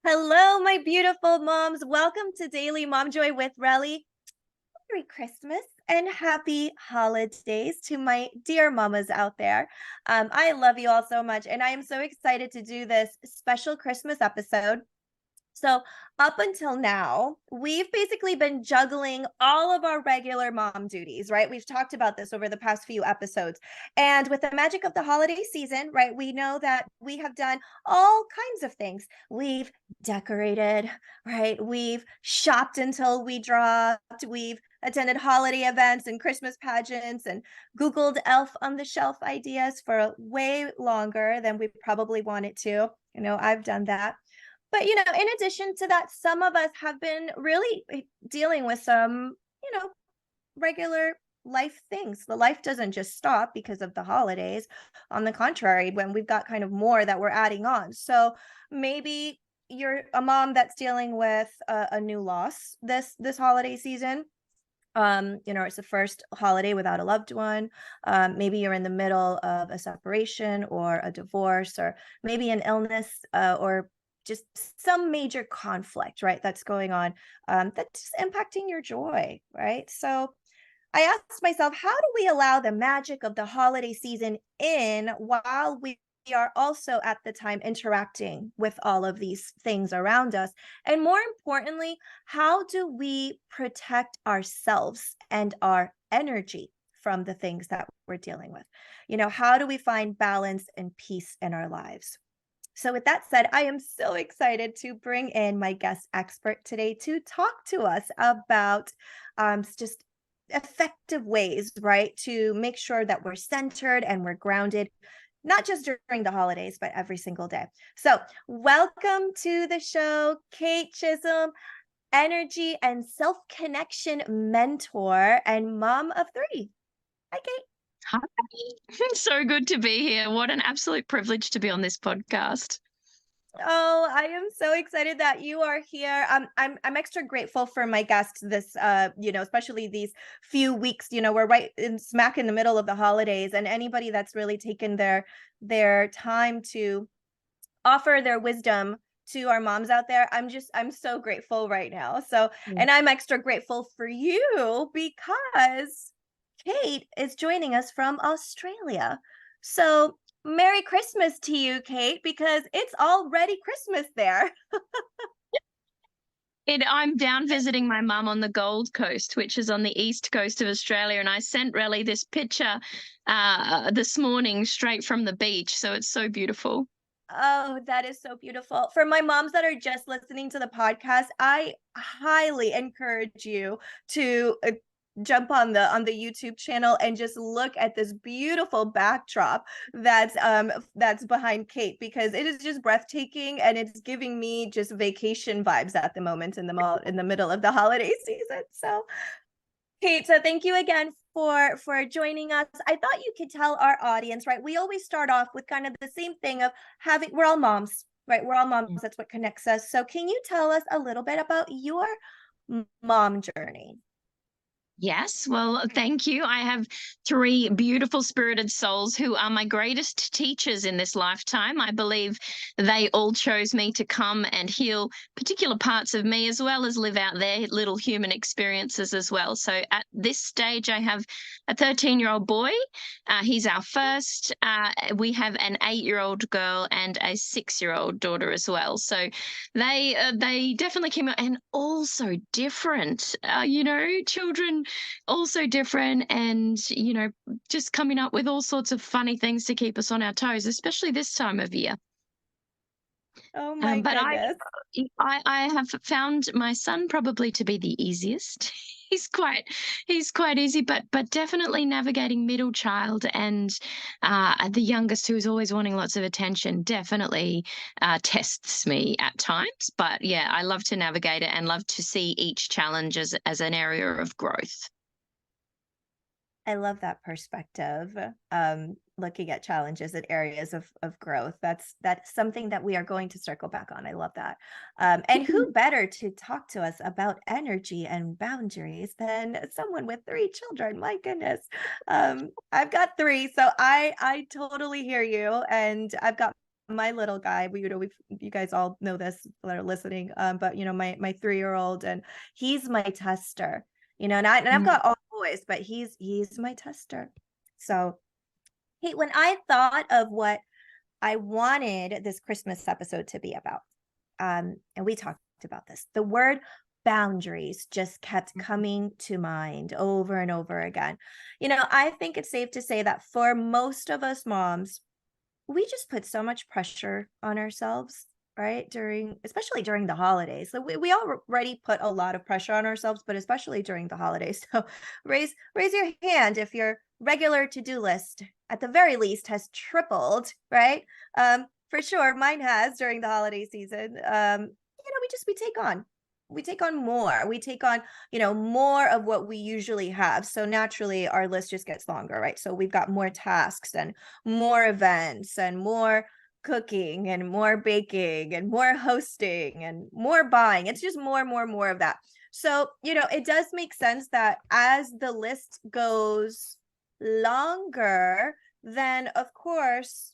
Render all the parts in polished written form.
Hello, my beautiful moms. Welcome to Daily Mom Joy with Rellie. Merry Christmas and happy holidays to my dear mamas out there. I love you all so much, and I am so excited to do this special Christmas episode. So, up until now, we've basically been juggling all of our regular mom duties, right? We've talked about this over the past few episodes. And with the magic of the holiday season, right, we know that we have done all kinds of things. We've decorated, right? We've shopped until we dropped. We've attended holiday events and Christmas pageants and Googled elf on the shelf ideas for way longer than we probably wanted to. I've done that. But, in addition to that, some of us have been really dealing with some, regular life things. The life doesn't just stop because of the holidays. On the contrary, when we've got kind of more that we're adding on. So maybe you're a mom that's dealing with a new loss this holiday season. It's the first holiday without a loved one. Maybe you're in the middle of a separation or a divorce, or maybe an illness, or just some major conflict, right? That's going on, that's just impacting your joy, right? So I asked myself, how do we allow the magic of the holiday season in while we are also at the time interacting with all of these things around us? And more importantly, how do we protect ourselves and our energy from the things that we're dealing with? How do we find balance and peace in our lives? So, with that said, I am so excited to bring in my guest expert today to talk to us about just effective ways, right, to make sure that we're centered and we're grounded, not just during the holidays, but every single day. So, welcome to the show, Kate Chisholm, energy and self connection mentor and mom of three. Hi, Kate. Hi. So good to be here. What an absolute privilege to be on this podcast. Oh, I am so excited that you are here. I'm extra grateful for my guests this especially these few weeks, we're right in smack in the middle of the holidays, and anybody that's really taken their time to offer their wisdom to our moms out there. I'm so grateful right now. So, Mm. and I'm extra grateful for you because Kate is joining us from Australia. So, Merry Christmas to you, Kate, because it's already Christmas there. I'm down visiting my mum on the Gold Coast, which is on the east coast of Australia, and I sent Relly this picture this morning straight from the beach. So it's so beautiful. Oh, that is so beautiful. For my moms that are just listening to the podcast, I highly encourage you to jump on the YouTube channel and just look at this beautiful backdrop that's behind Kate, because it is just breathtaking, and it's giving me just vacation vibes at the moment in the middle of the holiday season. So Kate, so thank you again for joining us. I thought you could tell our audience, right? We always start off with kind of the same thing of having we're all moms, right? We're all moms. That's what connects us. So can you tell us a little bit about your mom journey? Yes, well, thank you. I have three beautiful spirited souls who are my greatest teachers in this lifetime. I believe they all chose me to come and heal particular parts of me as well as live out their little human experiences as well. So at this stage, I have a 13-year-old boy. He's our first. We have an 8-year-old girl and a 6-year-old daughter as well. So they definitely came out and also different. Children also different, and just coming up with all sorts of funny things to keep us on our toes, especially this time of year. Oh my But goodness. I have found my son probably to be the easiest. He's quite easy, but definitely navigating middle child and the youngest, who is always wanting lots of attention, definitely tests me at times. But yeah, I love to navigate it and love to see each challenge as an area of growth. I love that perspective. Looking at challenges and areas of growth. That's something that we are going to circle back on. I love that. And who better to talk to us about energy and boundaries than someone with three children? My goodness. I've got three, so I totally hear you, and I've got my little guy, you guys all know this that are listening, but my 3-year-old, and he's my tester, and I've Mm. got all boys, but he's my tester. So, hey, when I thought of what I wanted this Christmas episode to be about, and we talked about this, the word boundaries just kept coming to mind over and over again. I think it's safe to say that for most of us moms, we just put so much pressure on ourselves, right? Especially during the holidays. So we already put a lot of pressure on ourselves, but especially during the holidays. So raise your hand if your regular to-do list at the very least has tripled, right? For sure, mine has during the holiday season. We take on more. We take on, more of what we usually have. So naturally our list just gets longer, right? So we've got more tasks and more events and more cooking and more baking and more hosting and more buying. It's just more of that. So, it does make sense that as the list goes longer, then of course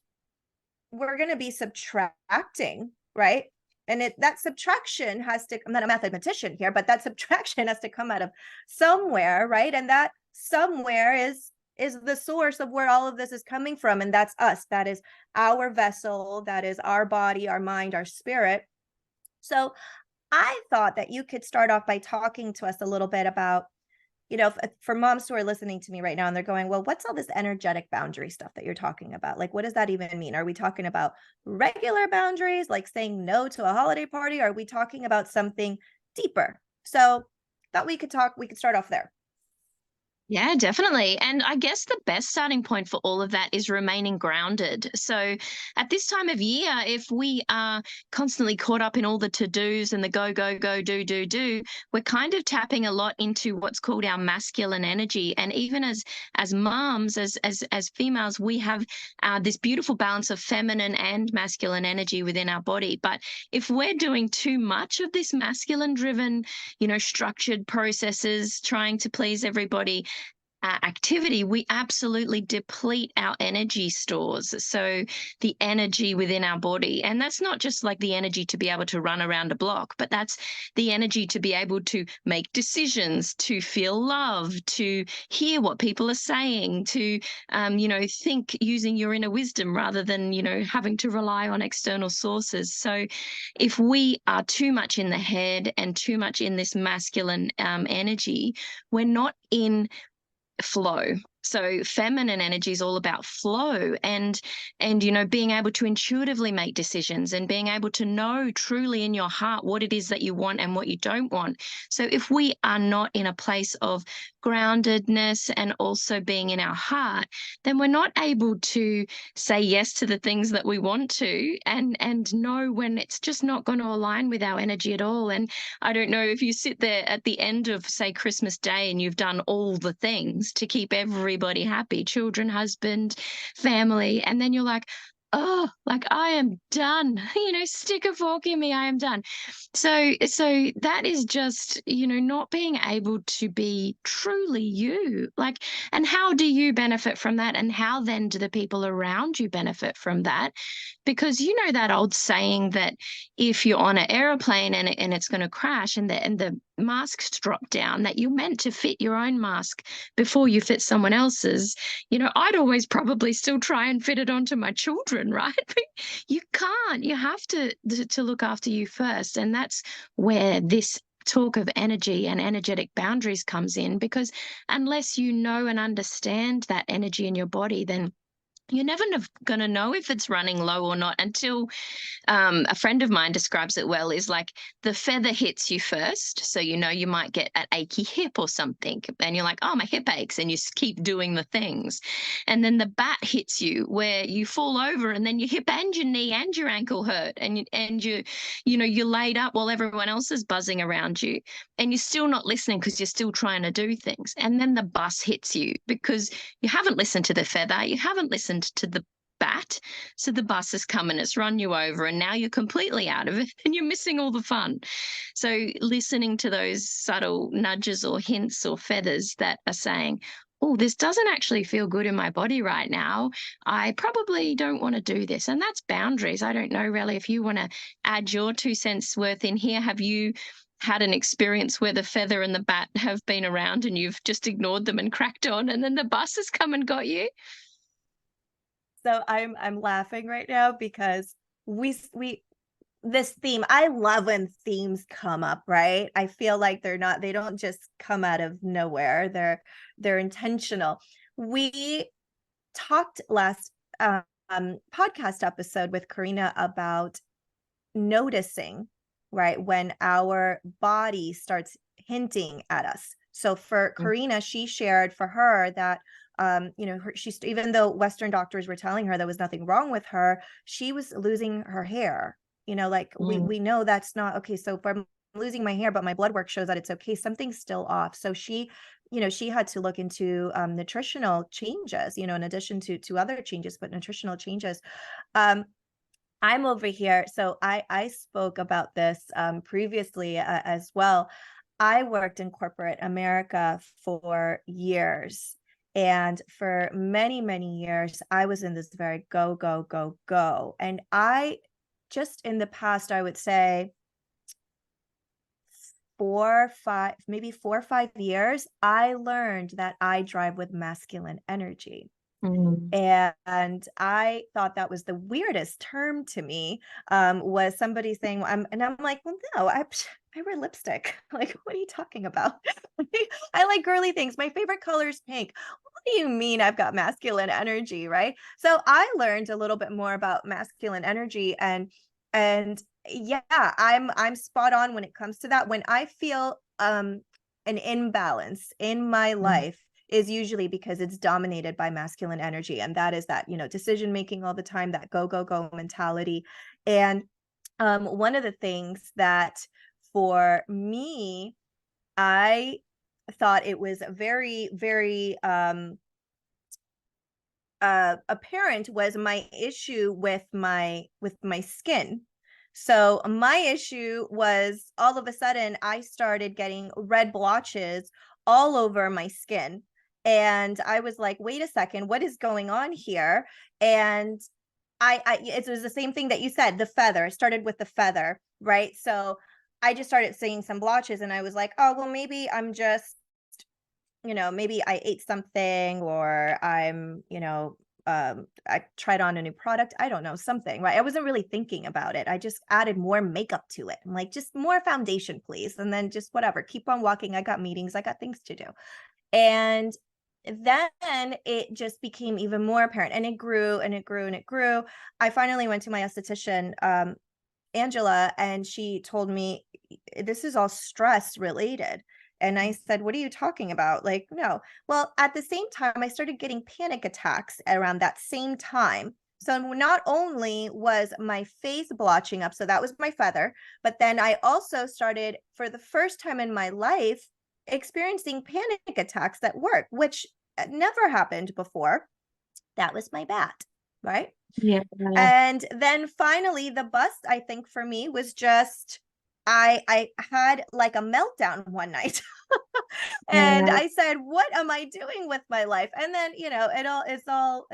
we're going to be subtracting, right? And that subtraction has to, I'm not a mathematician here, but that subtraction has to come out of somewhere, right? And that somewhere is the source of where all of this is coming from. And that's us. That is our vessel. That is our body, our mind, our spirit. So I thought that you could start off by talking to us a little bit about, for moms who are listening to me right now and they're going, well, what's all this energetic boundary stuff that you're talking about? Like, what does that even mean? Are we talking about regular boundaries, like saying no to a holiday party? Or are we talking about something deeper? So thought we could start off there. Yeah, definitely. And I guess the best starting point for all of that is remaining grounded. So at this time of year, if we are constantly caught up in all the to-dos and the go, go, go, do, we're kind of tapping a lot into what's called our masculine energy. And even as moms, as females, we have this beautiful balance of feminine and masculine energy within our body. But if we're doing too much of this masculine driven, structured processes, trying to please everybody, activity, we absolutely deplete our energy stores. So, the energy within our body. And that's not just like the energy to be able to run around a block, but that's the energy to be able to make decisions, to feel love, to hear what people are saying, to, think using your inner wisdom rather than, having to rely on external sources. So, if we are too much in the head and too much in this masculine energy, we're not in flow. So feminine energy is all about flow and being able to intuitively make decisions and being able to know truly in your heart what it is that you want and what you don't want. So if we are not in a place of groundedness and also being in our heart, then we're not able to say yes to the things that we want to and know when it's just not going to align with our energy at all. And I don't know if you sit there at the end of, say, Christmas Day and you've done all the things to keep everybody happy, children, husband, family, and then you're like, oh, like I am done. Stick a fork in me, I am done. So that is just, not being able to be truly you. Like, and how do you benefit from that? And how then do the people around you benefit from that? Because that old saying that if you're on an aeroplane and it's going to crash and the masks drop down, that you're meant to fit your own mask before you fit someone else's. I'd always probably still try and fit it onto my children, right? But you can't. You have to look after you first. And that's where this talk of energy and energetic boundaries comes in, because unless you know and understand that energy in your body, then you're never going to know if it's running low or not until a friend of mine describes it well, is like the feather hits you first. So, you might get an achy hip or something and you're like, oh, my hip aches. And you keep doing the things. And then the bat hits you where you fall over and then your hip and your knee and your ankle hurt. You're laid up while everyone else is buzzing around you and you're still not listening because you're still trying to do things. And then the bus hits you because you haven't listened to the feather. You haven't listened to the bat. So the bus has come and it's run you over and now you're completely out of it and you're missing all the fun. So listening to those subtle nudges or hints or feathers that are saying, oh, this doesn't actually feel good in my body right now. I probably don't want to do this. And that's boundaries. I don't know, really, if you want to add your 2 cents worth in here. Have you had an experience where the feather and the bat have been around and you've just ignored them and cracked on, and then the bus has come and got you? So I'm laughing right now because we this theme, I love when themes come up, right? I feel like they don't just come out of nowhere. They're intentional. We talked last podcast episode with Karina about noticing, right, when our body starts hinting at us. So for Karina, she shared for her that she's, even though Western doctors were telling her there was nothing wrong with her, she was losing her hair. Like Mm, we know that's not okay. So if I'm losing my hair, but my blood work shows that it's okay, something's still off. So she had to look into nutritional changes, in addition to other changes, but nutritional changes. Um, I'm over here. So I spoke about this previously as well. I worked in corporate America for years. And for many, many years, I was in this very go, go, go, go. And I just in the past, I would say 4 or 5 years, I learned that I drive with masculine energy. mm, And I thought that was the weirdest term to me, was somebody saying, and I'm like, well, no, I wear lipstick. Like, what are you talking about? I like girly things. My favorite color is pink. What do you mean I've got masculine energy, right? So I learned a little bit more about masculine energy, and yeah, I'm spot on when it comes to that. When I feel an imbalance in my mm. life, is usually because it's dominated by masculine energy. And that is that, decision making all the time, that go, go, go mentality. And one of the things that for me, I thought it was very, very apparent was my issue with my skin. So my issue was all of a sudden I started getting red blotches all over my skin. And I was like, wait a second, what is going on here? And it was the same thing that you said, the feather. I started with the feather, right? So I just started seeing some blotches and I was like, oh, well, maybe I'm just, maybe I ate something, or I tried on a new product. I don't know, something, right? I wasn't really thinking about it. I just added more makeup to it. I'm like, just more foundation, please. And then just whatever, keep on walking. I got meetings, I got things to do. And then it just became even more apparent, and it grew and it grew and it grew. I finally went to my esthetician, Angela, and she told me this is all stress related. And I said, what are you talking about? Like, no. Well, at the same time, I started getting panic attacks around that same time. So not only was my face blotching up, so that was my feather, but then I also started, for the first time in my life, experiencing panic attacks at work, which never happened before. That was my bat, right? Yeah. And then finally the bust, I think for me was just, I had like a meltdown one night. And Yeah. I said, what am I doing with my life? And then, it's all,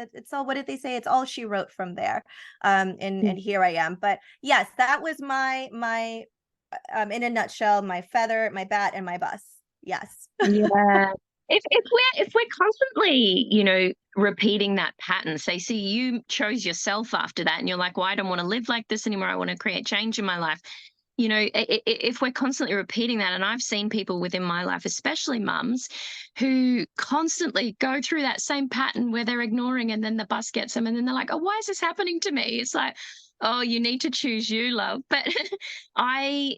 what did they say? It's all she wrote from there. And here I am. But yes, that was my in a nutshell, my feather, my bat, and my bus. Yes. Yeah. If we're constantly, repeating that pattern, say, see, you chose yourself after that, and you're like, well, I don't want to live like this anymore. I want to create change in my life. If we're constantly repeating that, and I've seen people within my life, especially mums, who constantly go through that same pattern where they're ignoring, and then the bus gets them, and then they're like, oh, why is this happening to me? It's like, oh, you need to choose you, love. But I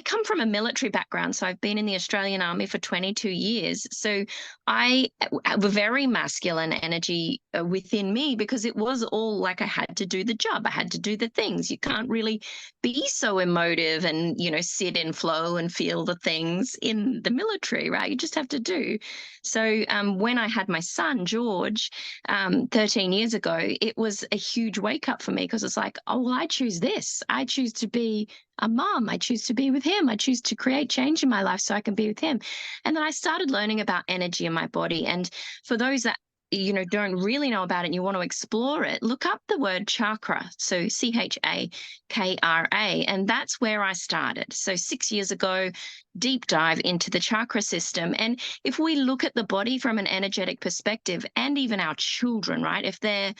come from a military background, so I've been in the Australian Army for 22 years. So I have a very masculine energy within me, because it was all like I had to do the job, I had to do the things. You can't really be so emotive and, sit in flow and feel the things in the military, right? You just have to do. So when I had my son George 13 years ago, it was a huge wake up for me, because it's like, oh, well, I choose this. I choose to be a mom. I choose to be with him. I choose to create change in my life so I can be with him. And then I started learning about energy in my body. And for those that don't really know about it and you want to explore it, look up the word chakra. So Chakra. And that's where I started. So 6 years ago, deep dive into the chakra system. And if we look at the body from an energetic perspective, and even our children, right, if they're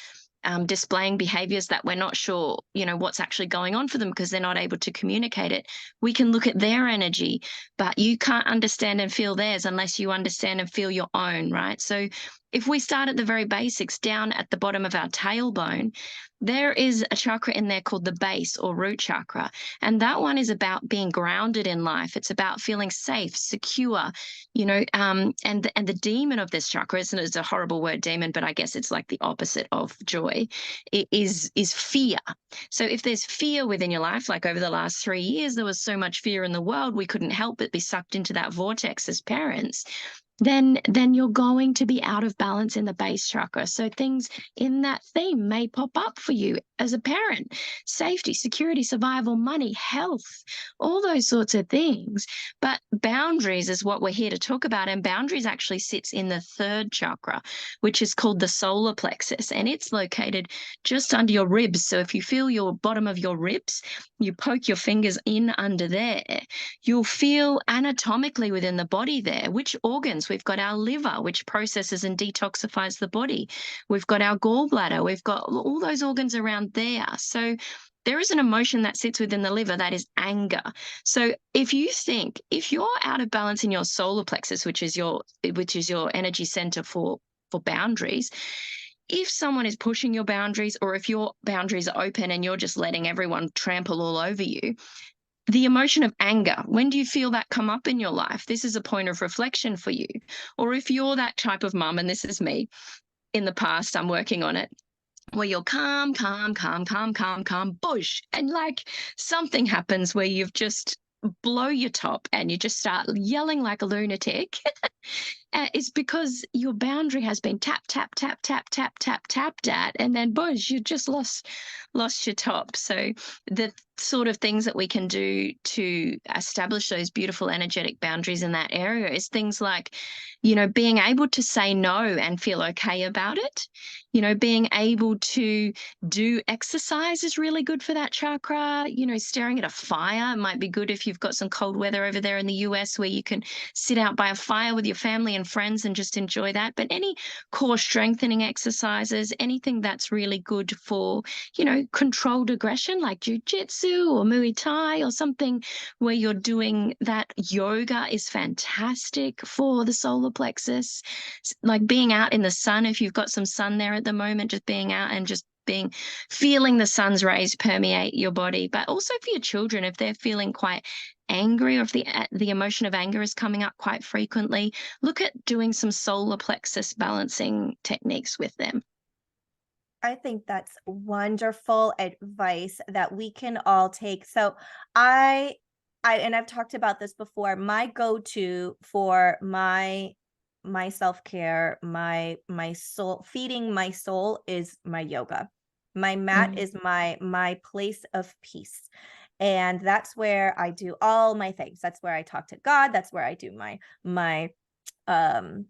displaying behaviors that we're not sure, what's actually going on for them because they're not able to communicate it, we can look at their energy, but you can't understand and feel theirs unless you understand and feel your own, right? So if we start at the very basics, down at the bottom of our tailbone, there is a chakra in there called the base or root chakra. And that one is about being grounded in life. It's about feeling safe, secure, and the demon of this chakra, it's a horrible word, demon, but I guess it's like the opposite of joy, is fear. So if there's fear within your life, like over the last 3 years, there was so much fear in the world, we couldn't help but be sucked into that vortex as parents. Then you're going to be out of balance in the base chakra. So things in that theme may pop up for you as a parent: safety, security, survival, money, health, all those sorts of things. But boundaries is what we're here to talk about. And boundaries actually sits in the third chakra, which is called the solar plexus. And it's located just under your ribs. So if you feel your bottom of your ribs, you poke your fingers in under there, you'll feel anatomically within the body there which organs. We've got our liver, which processes and detoxifies the body. We've got our gallbladder. We've got all those organs around there. So there is an emotion that sits within the liver that is anger. So if you're out of balance in your solar plexus, which is your energy center for boundaries, if someone is pushing your boundaries, or if your boundaries are open and you're just letting everyone trample all over you, the emotion of anger, when do you feel that come up in your life? This is a point of reflection for you. Or if you're that type of mum, and this is me in the past, I'm working on it, where you're calm, bush, and like something happens where you've just blow your top and you just start yelling like a lunatic. It's because your boundary has been tapped at, and then boys, you just lost your top. So the sort of things that we can do to establish those beautiful energetic boundaries in that area is things like, being able to say no and feel okay about it. Being able to do exercise is really good for that chakra. Staring at a fire might be good if you've got some cold weather over there in the US, where you can sit out by a fire with your family and friends and just enjoy that. But any core strengthening exercises, anything that's really good for, controlled aggression, like jujitsu or Muay Thai or something where you're doing that. Yoga is fantastic for the solar plexus. Like being out in the sun, if you've got some sun there at the moment, just being out and just feeling the sun's rays permeate your body. But also for your children, if they're feeling quite angry, or if the emotion of anger is coming up quite frequently, look at doing some solar plexus balancing techniques with them. I think that's wonderful advice that we can all take. So and I've talked about this before. My go-to for my self-care, my soul, feeding my soul, is my yoga. My mat is my place of peace. And that's where I do all my things. That's where I talk to God. That's where I do my um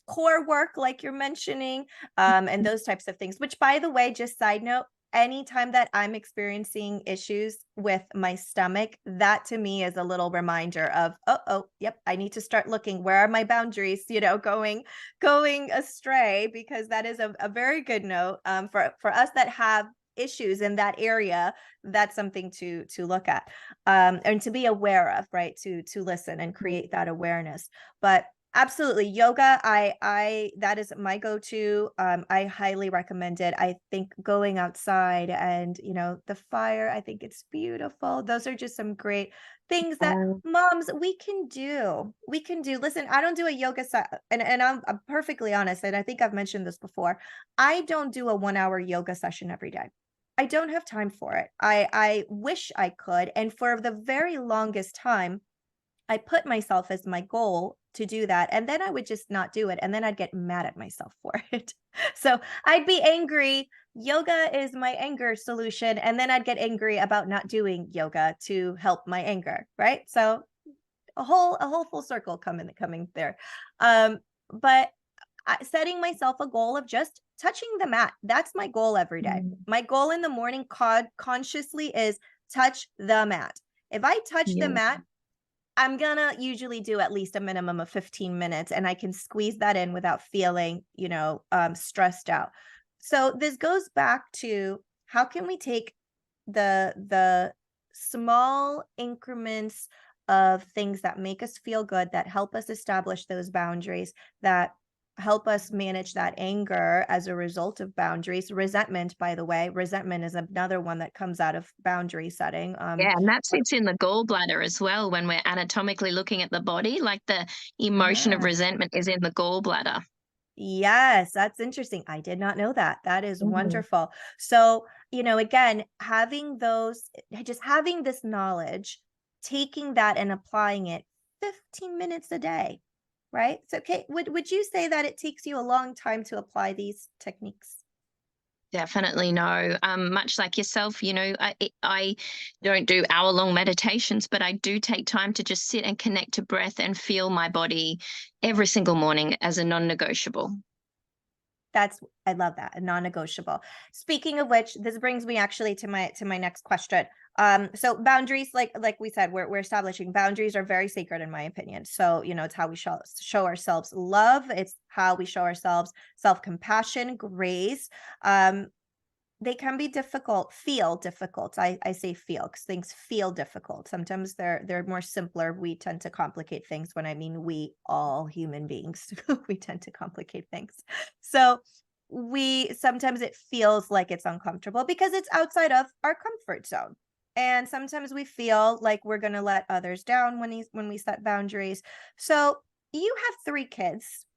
core work, like you're mentioning, and those types of things. Which, by the way, just side note, anytime that I'm experiencing issues with my stomach, that to me is a little reminder of, oh, yep, I need to start looking, where are my boundaries, going astray, because that is a very good note, for us that have issues in that area. That's something to look at, and to be aware of, right? To listen and create that awareness. But absolutely, yoga, I that is my go-to. I highly recommend it. I think going outside and, the fire, I think it's beautiful. Those are just some great things that moms, we can do. We can do. Listen, I don't do a yoga and I'm perfectly honest, and I think I've mentioned this before. I don't do a 1-hour yoga session every day. I don't have time for it. I wish I could, and for the very longest time, I put myself as my goal to do that, and then I would just not do it, and then I'd get mad at myself for it. So I'd be angry yoga is my anger solution. And then I'd get angry about not doing yoga to help my anger, right? So a whole full circle coming there. But setting myself a goal of just touching the mat. That's my goal every day. Mm. My goal in the morning consciously is touch the mat. If I touch the Yeah. mat, I'm gonna usually do at least a minimum of 15 minutes, and I can squeeze that in without feeling, stressed out. So this goes back to how can we take the small increments of things that make us feel good, that help us establish those boundaries, that help us manage that anger as a result of boundaries. Resentment, by the way, resentment is another one that comes out of boundary setting. Yeah, and that sits in the gallbladder as well when we're anatomically looking at the body, like the emotion of Yeah. resentment is in the gallbladder. Yes, that's interesting. I did not know that. That is Mhm. wonderful. So, again, having just having this knowledge, taking that and applying it 15 minutes a day, right? So, Kate, would you say that it takes you a long time to apply these techniques? Definitely no. Much like yourself, I don't do hour-long meditations, but I do take time to just sit and connect to breath and feel my body every single morning as a non-negotiable. I love that, a non-negotiable. Speaking of which, this brings me actually to my next question. So boundaries, like we said, we're establishing boundaries are very sacred in my opinion. So, it's how we show ourselves love. It's how we show ourselves self-compassion, grace. Um, they can be difficult, feel difficult. I say feel because things feel difficult. Sometimes they're more simpler. We tend to complicate things. When I mean we, all human beings, we tend to complicate things. So we sometimes it feels like it's uncomfortable because it's outside of our comfort zone. And sometimes we feel like we're gonna let others down when we set boundaries. So you have 3 kids.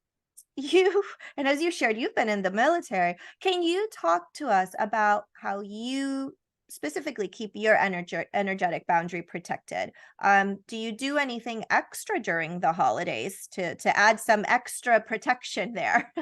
You and as you shared, you've been in the military. Can you talk to us about how you specifically keep your energetic boundary protected? Do you do anything extra during the holidays to add some extra protection there?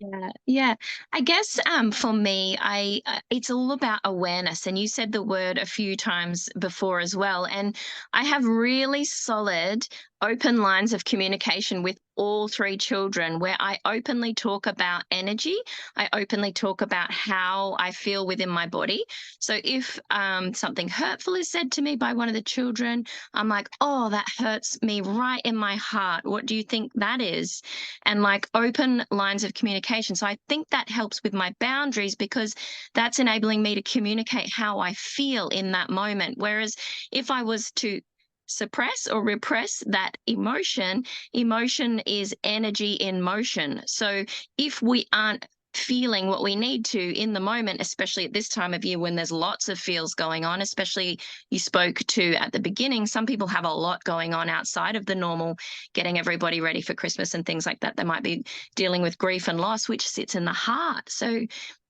Yeah, yeah. I guess for me, I it's all about awareness, and you said the word a few times before as well. And I have really solid, open lines of communication with all 3 children, where I openly talk about energy. I openly talk about how I feel within my body. So if something hurtful is said to me by one of the children, I'm like, "Oh, that hurts me right in my heart. What do you think that is?" And like open lines of communication. So I think that helps with my boundaries because that's enabling me to communicate how I feel in that moment. Whereas if I was to suppress or repress that emotion, emotion is energy in motion. So if we aren't feeling what we need to in the moment, especially at this time of year when there's lots of feels going on, especially you spoke to at the beginning, some people have a lot going on outside of the normal, getting everybody ready for Christmas and things like that. They might be dealing with grief and loss, which sits in the heart. So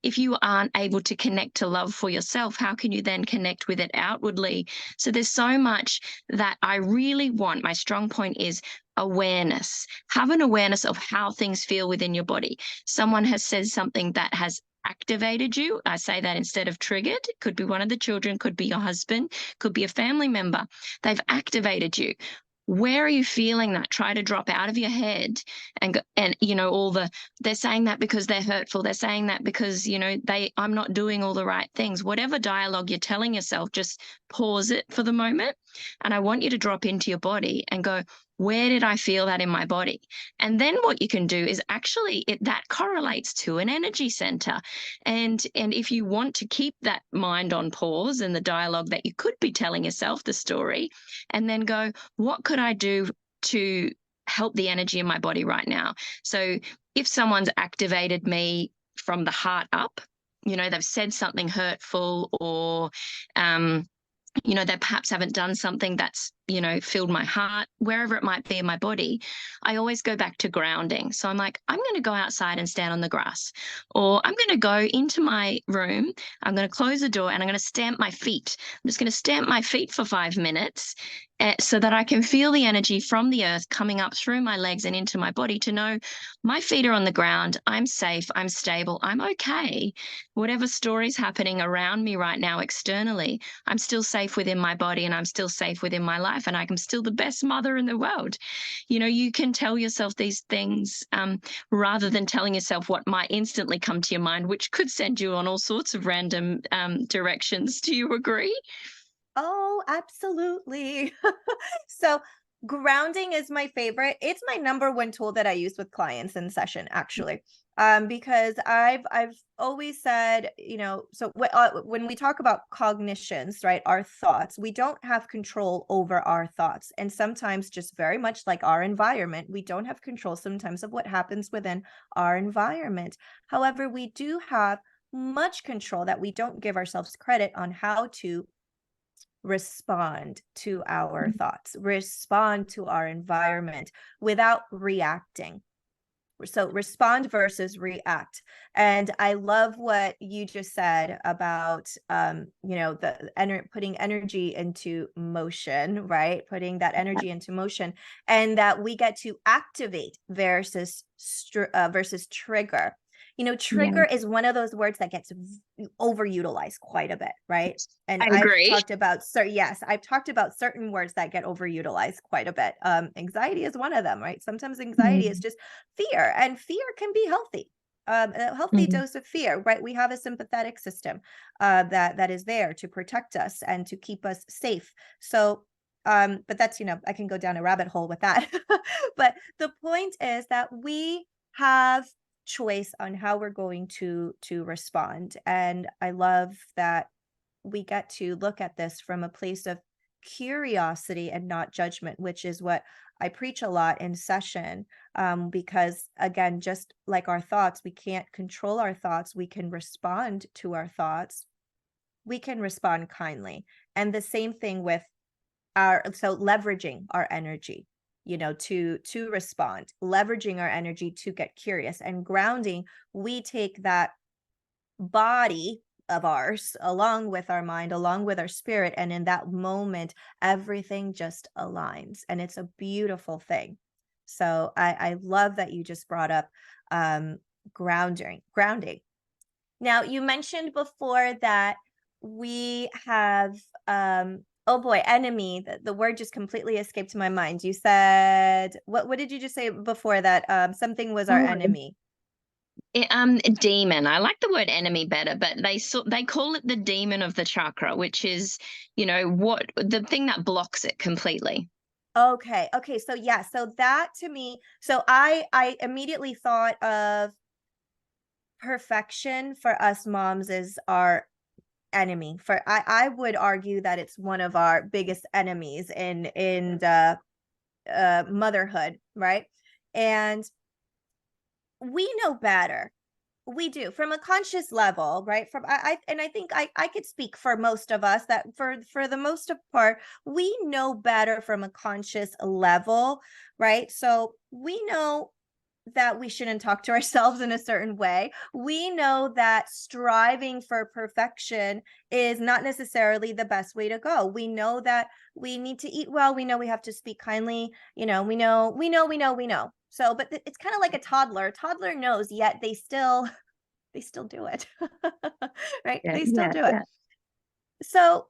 if you aren't able to connect to love for yourself, how can you then connect with it outwardly? So there's so much that I really want. My strong point is awareness. Have an awareness of how things feel within your body. Someone has said something that has activated you. I say that instead of triggered. Could be one of the children, could be your husband, could be a family member. They've activated you. Where are you feeling that? Try to drop out of your head and go, and all the they're saying that because they're hurtful. They're saying that because I'm not doing all the right things. Whatever dialogue you're telling yourself, just pause it for the moment, and I want you to drop into your body and go, where did I feel that in my body? And then what you can do is actually that correlates to an energy center. And if you want to keep that mind on pause and the dialogue that you could be telling yourself, the story, and then go, what could I do to help the energy in my body right now? So if someone's activated me from the heart up, they've said something hurtful, or they perhaps haven't done something that's filled my heart, wherever it might be in my body, I always go back to grounding. So I'm like, I'm going to go outside and stand on the grass, or I'm going to go into my room. I'm going to close the door and I'm going to stamp my feet. I'm just going to stamp my feet for 5 minutes, so that I can feel the energy from the earth coming up through my legs and into my body to know my feet are on the ground. I'm safe. I'm stable. I'm okay. Whatever story's happening around me right now externally, I'm still safe within my body and I'm still safe within my life, and I'm still the best mother in the world. You can tell yourself these things, rather than telling yourself what might instantly come to your mind, which could send you on all sorts of random directions. Do you agree? Oh, absolutely. So grounding is my favorite. It's my number one tool that I use with clients in session, actually. Because I've always said, when we talk about cognitions, right, our thoughts, we don't have control over our thoughts. And sometimes, just very much like our environment, we don't have control sometimes of what happens within our environment. However, we do have much control that we don't give ourselves credit on how to respond to our thoughts, respond to our environment without reacting. So respond versus react. And I love what you just said about putting energy into motion, right? Putting that energy into motion, and that we get to activate versus trigger. Yeah, Trigger is one of those words that gets overutilized quite a bit, right? And I agree. I've talked about certain words that get overutilized quite a bit. Anxiety is one of them, right? Sometimes anxiety is Mm, just fear, and fear can be healthy. A healthy mm, dose of fear, right? We have a sympathetic system that is there to protect us and to keep us safe. So, but that's, I can go down a rabbit hole with that. But the point is that we have choice on how we're going to respond, and I love that we get to look at this from a place of curiosity and not judgment, which is what I preach a lot in session. Because again, just like our thoughts, we can't control our thoughts. We can respond to our thoughts. We can respond kindly. And the same thing with leveraging our energy, to respond, leveraging our energy to get curious, and grounding, we take that body of ours along with our mind, along with our spirit, and in that moment everything just aligns, and it's a beautiful thing. So I love that you just brought up um grounding. Now, you mentioned before that we have oh boy, enemy. The word just completely escaped my mind. You said, what did you just say before that? Something was our mm. enemy. Demon. I like the word enemy better, but they call it the demon of the chakra, which is, what the thing that blocks it completely. Okay. Okay. So yeah. So that to me, so I immediately thought of perfection for us moms is our enemy. I would argue that it's one of our biggest enemies in the motherhood, right? And we know better. We do, from a conscious level, right? And I think I could speak for most of us that for the most of part, we know better from a conscious level, right? So we know that we shouldn't talk to ourselves in a certain way. We know that striving for perfection is not necessarily the best way to go. We know that we need to eat well. We know we have to speak kindly. We know. So, but it's kind of like a toddler. A toddler knows, yet they still do it. Right? Yeah, They still yeah, do it. yeah. So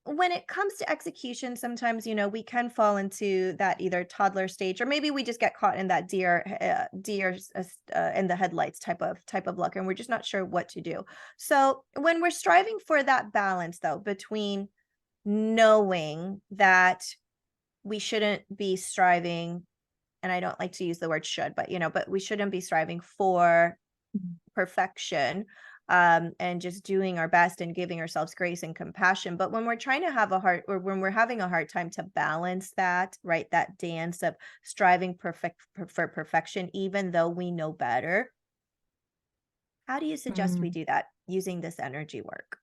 when it comes to execution, sometimes, we can fall into that either toddler stage, or maybe we just get caught in that in the headlights type of look, and we're just not sure what to do. So when we're striving for that balance, though, between knowing that we shouldn't be striving, and I don't like to use the word should, but we shouldn't be striving for perfection, and just doing our best and giving ourselves grace and compassion. But when we're trying to have a hard, or when we're having a hard time to balance that, right, that dance of striving for perfection, even though we know better, how do you suggest we Mm. do that using this energy work?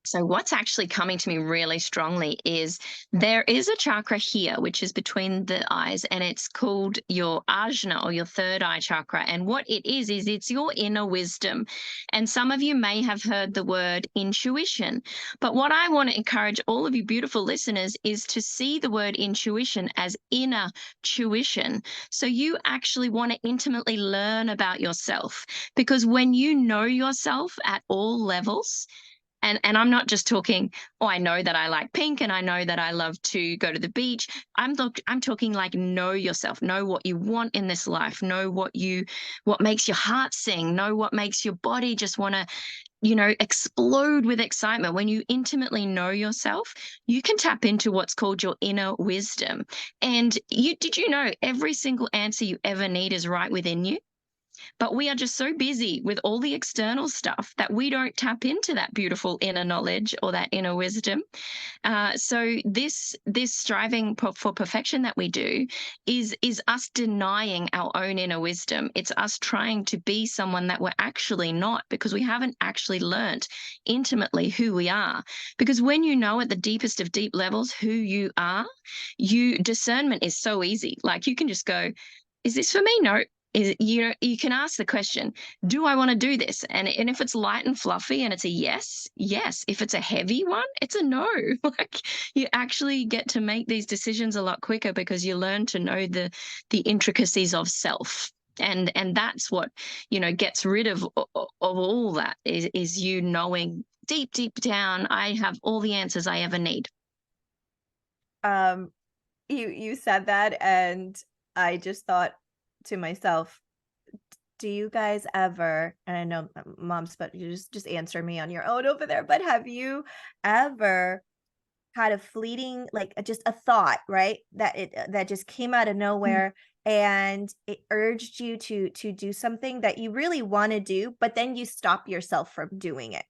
So, what's actually coming to me really strongly is there is a chakra here, which is between the eyes, and it's called your ajna or your third eye chakra. And what it is it's your inner wisdom. And some of you may have heard the word intuition. But what I want to encourage all of you beautiful listeners is to see the word intuition as inner tuition. So, you actually want to intimately learn about yourself because when you know yourself at all levels, and I'm not just talking, oh, I know that I like pink and I know that I love to go to the beach. I'm talking like know yourself, know what you want in this life, know what makes your heart sing, know what makes your body just want to, explode with excitement. When you intimately know yourself, you can tap into what's called your inner wisdom. And did you know every single answer you ever need is right within you? But we are just so busy with all the external stuff that we don't tap into that beautiful inner knowledge or that inner wisdom. So this striving for perfection that we do is us denying our own inner wisdom. It's us trying to be someone that we're actually not because we haven't actually learnt intimately who we are. Because when you know at the deepest of deep levels who you are, you discernment is so easy. Like you can just go, is this for me? No. You can ask the question, do I want to do this? And if it's light and fluffy and it's a yes, yes. If it's a heavy one, it's a no. Like you actually get to make these decisions a lot quicker because you learn to know the intricacies of self. And that's what gets rid of all that is you knowing deep down I have all the answers I ever need. Um, you said that, and I just thought to myself, do you guys ever, and I know moms, but you just answer me on your own over there, but have you ever had a fleeting, like, just a thought, right? That just came out of nowhere, and it urged you to do something that you really wanna do, but then you stop yourself from doing it,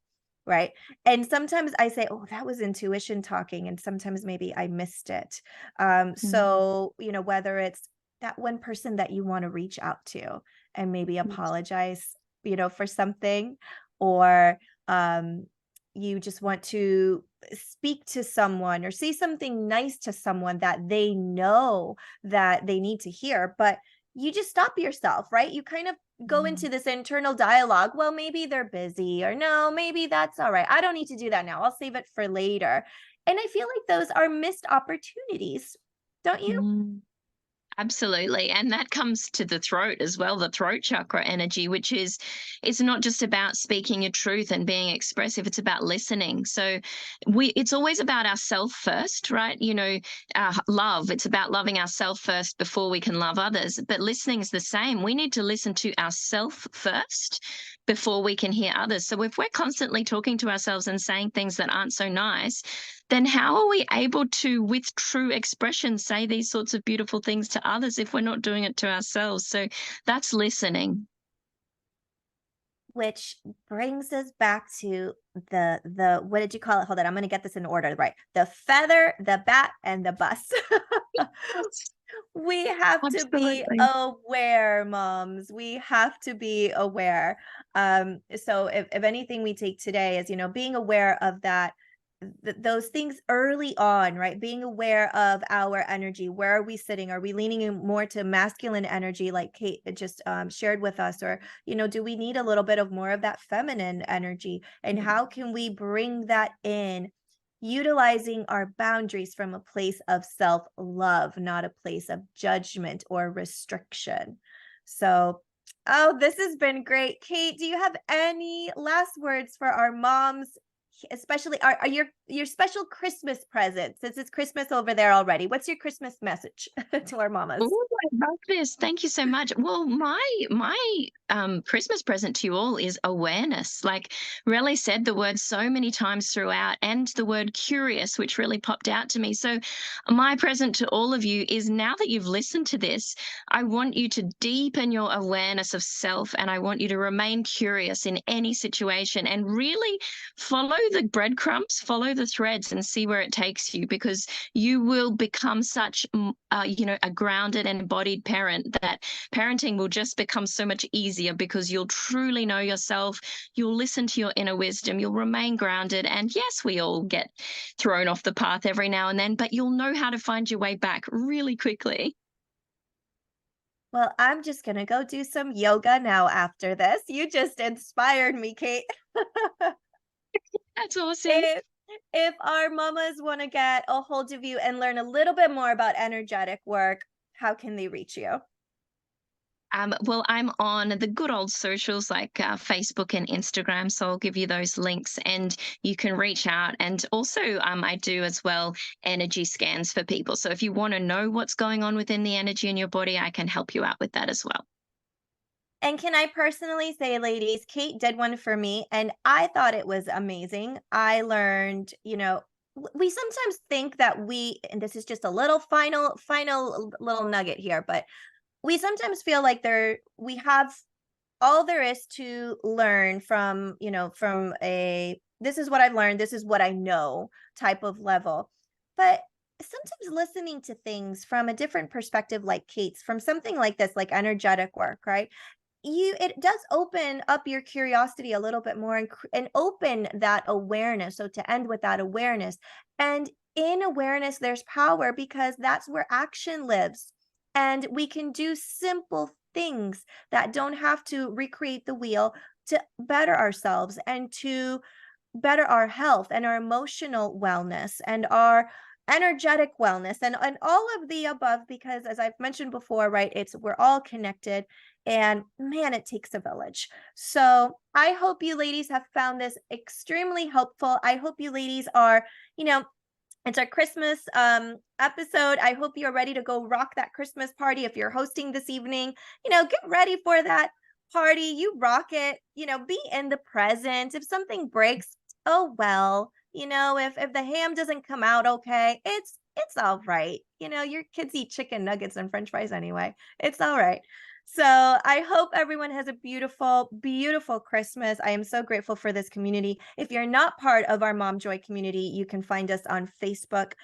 right? And sometimes I say, "Oh, that was intuition talking," and sometimes maybe I missed it. Mm-hmm. So, whether it's that one person that you wanna reach out to and maybe apologize, for something, or, um, you just want to speak to someone or say something nice to someone that they know that they need to hear, but you just stop yourself, right? You kind of go into this internal dialogue. Well, maybe they're busy, or no, maybe that's all right. I don't need to do that now. I'll save it for later. And I feel like those are missed opportunities, don't you? Mm-hmm. Absolutely. And that comes to the throat as well, the throat chakra energy, which is it's not just about speaking your truth and being expressive, it's about listening. So it's always about ourself first, right? Love, it's about loving ourselves first before we can love others. But listening is the same. We need to listen to ourselves first before we can hear others. So if we're constantly talking to ourselves and saying things that aren't so nice, then how are we able to, with true expression, say these sorts of beautiful things to others if we're not doing it to ourselves? So that's listening. Which brings us back to the what did you call it? Hold on, I'm gonna get this in order, right? The feather, the bat, and the bus. Yes, We have to be absolutely. aware, moms. We have to be aware. So if anything we take today is, being aware of that, those things early on, right? Being aware of our energy. Where are we sitting? Are we leaning in more to masculine energy, like Kate just shared with us? Or, do we need a little bit of more of that feminine energy? And how can we bring that in? Utilizing our boundaries from a place of self love, not a place of judgment or restriction. So, oh, this has been great. Kate, do you have any last words for our moms, especially are your special Christmas presents? Since it's Christmas over there already, what's your Christmas message to our mamas? Oh, I love this. Thank you so much. Well, my Christmas present to you all is awareness. Like Relly said the word so many times throughout, and the word curious, which really popped out to me. So, my present to all of you is now that you've listened to this, I want you to deepen your awareness of self, and I want you to remain curious in any situation and really follow the breadcrumbs, follow the threads and see where it takes you, because you will become such, a grounded and embodied parent that parenting will just become so much easier because you'll truly know yourself. You'll listen to your inner wisdom. You'll remain grounded. And yes, we all get thrown off the path every now and then, but you'll know how to find your way back really quickly. Well, I'm just gonna go do some yoga now after this. You just inspired me, Kate. That's awesome. If if our mamas want to get a hold of you and learn a little bit more about energetic work, how can they reach you? Well, I'm on the good old socials like Facebook and Instagram, so I'll give you those links and you can reach out. And also, I do as well energy scans for people. So if you want to know what's going on within the energy in your body, I can help you out with that as well. And can I personally say, ladies, Kate did one for me and I thought it was amazing. I learned, we sometimes think that and this is just a little final little nugget here, but we sometimes feel like we have all there is to learn from, from a this is what I've learned, this is what I know type of level. But sometimes listening to things from a different perspective, like Kate's, from something like this, like energetic work, right? It does open up your curiosity a little bit more and open that awareness. So to end with that awareness, and in awareness there's power, because that's where action lives, and we can do simple things that don't have to recreate the wheel to better ourselves and to better our health and our emotional wellness and our energetic wellness and all of the above, because as I've mentioned before, right, we're all connected, and man, it takes a village. So I hope you ladies have found this extremely helpful. I hope you ladies are, you know it's our Christmas episode. I hope you're ready to go rock that Christmas party. If you're hosting this evening, get ready for that party. You rock it. Be in the present. If something breaks, oh well. If the ham doesn't come out okay, it's all right. Your kids eat chicken nuggets and french fries anyway. It's all right. So I hope everyone has a beautiful, beautiful Christmas. I am so grateful for this community. If you're not part of our Mom Joy community, you can find us on Facebook,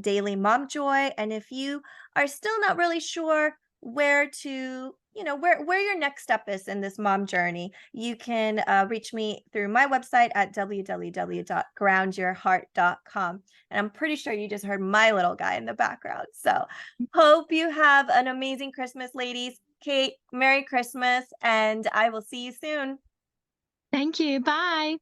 Daily Mom Joy. And if you are still not really sure where to, where your next step is in this mom journey, you can reach me through my website at www.groundyourheart.com. And I'm pretty sure you just heard my little guy in the background. So hope you have an amazing Christmas, ladies. Kate, Merry Christmas, and I will see you soon. Thank you. Bye.